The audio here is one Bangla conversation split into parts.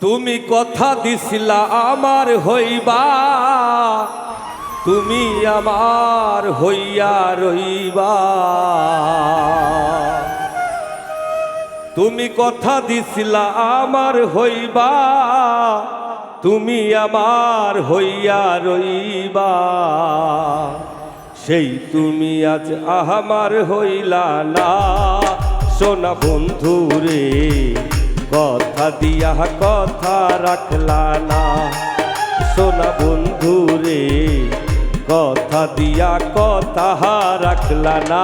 তুমি কথা দিছিলা আমার হইবা, তুমি আমার হইয়া রইবা। তুমি কথা দিছিলা আমার হইবা, তুমি আমার হইয়া রইবা। সেই তুমি আজ আমার হইলা না। সোনা বন্ধু রে, কথা দিয়া কথা রাখলা না। সোনা বন্ধু রে, কথা দিয়া কথা রাখলা না।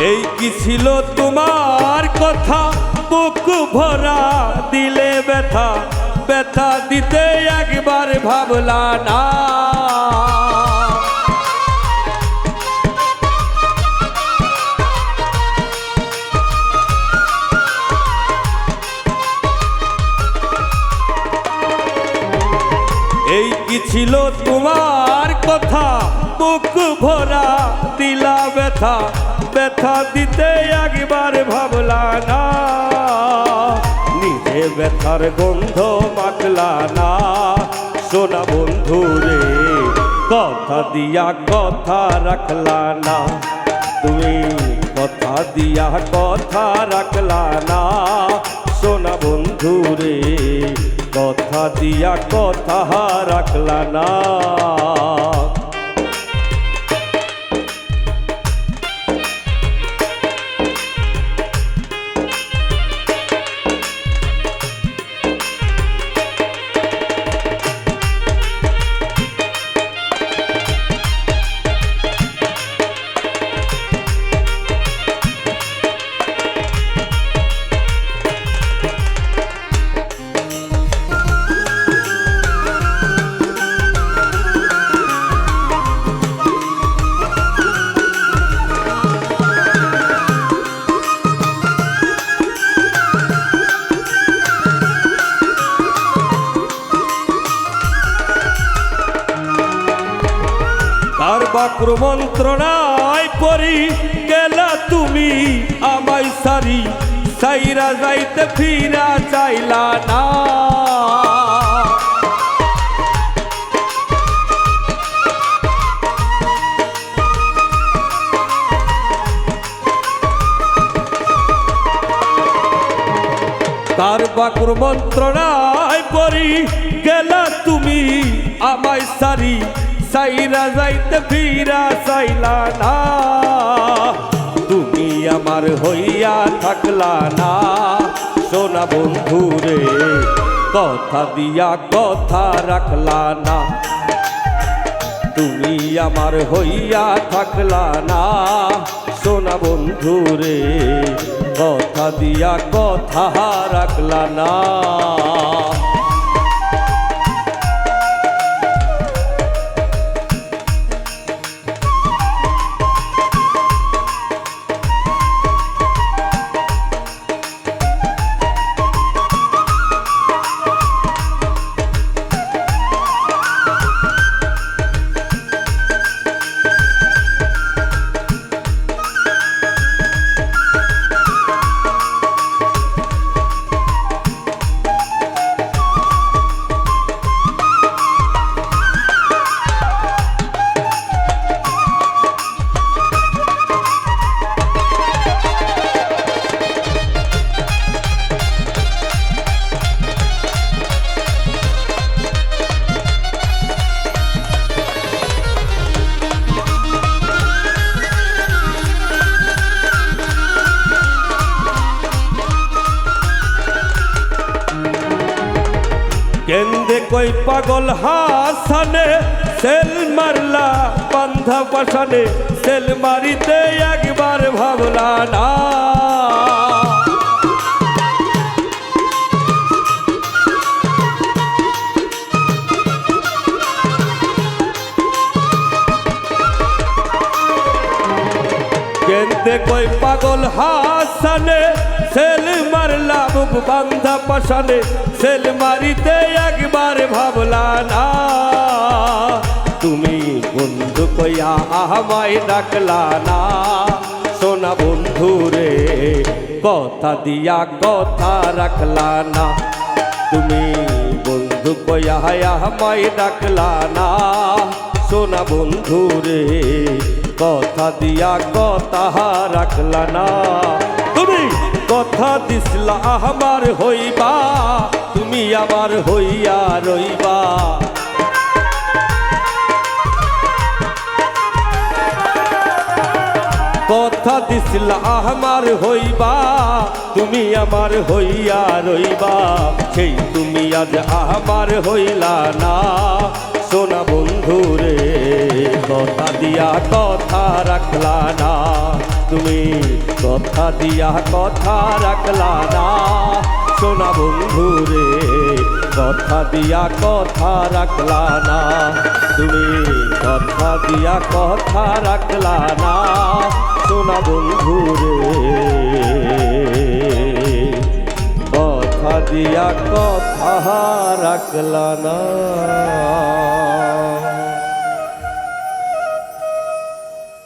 এই কি ছিল তোমার কথা, বুক ভরা দিলে ব্যথা। ব্যথা দিতে একবার ভাবলা না। এই কি ছিল তোমার কথা, বুক ভরা দিলা ব্যথা। ব্যথা দিতে একবার ভাবলা না। নিজে ব্যথার গন্ধ মাখলা না। সোনা বন্ধু রে, কথা দিয়া কথা রাখলা না। তুমি কথা দিয়া কথা রাখলা না। সোনা বন্ধু রে, কথা দিয়া কথা রাখলা না। তার বাক্র মন্ত্রণায় পড়ি গেলা তুমি আমায় সারি। সাইরা যাইতে ফিরা চাইলা না। তার বাক্র মন্ত্রণায় পড়ি গেলা তুমি আমায় সারি। সাইরা যাইতে ফিরা চাইলা না। তুমি আমার হইয়া থাকলা না। সোনা বন্ধু রে, কথা দিয়া কথা রাখলা না। তুমি আমার হইয়া থাকলা না। সোনা বন্ধু রে, কথা দিয়া কথা রাখলা না। কই পাগল হাসানে সেল মারলা বান্ধা পাশানে সেল মারিতে একবার ভাবলা না কেনতে কই পাগল হাসানে সেল মারলা বুক বান্ধা পাশানে সেল মারিতে একবার ভাবলা না তুমি বন্ধু কইয়া আমায় ডাকলা না সোনা বন্ধু রে কথা দিয়া কথা রাখলা না তুমি বন্ধু কইয়া আমায় ডাকলা না সোনা বন্ধু রে কথা দিয়া কথা রাখলা না তুমি কথা দিসলা আমার হইবা তুমি আমার হইয়া রইবা কথা দিসলা আমার হইবা তুমি আমার হইয়া রইবা সেই তুমি আজ আমার হইলা না সোনা বন্ধু রে কথা দিয়া কথা রাখলা না তুমি কথা দিয়া কথা রাখলা না সোনা বন্ধু রে কথা দিয়া কথা রাখলা না তুমি কথা দিয়া কথা রাখলা না সোনা বন্ধু রে কথা দিয়া কথা রাখলা না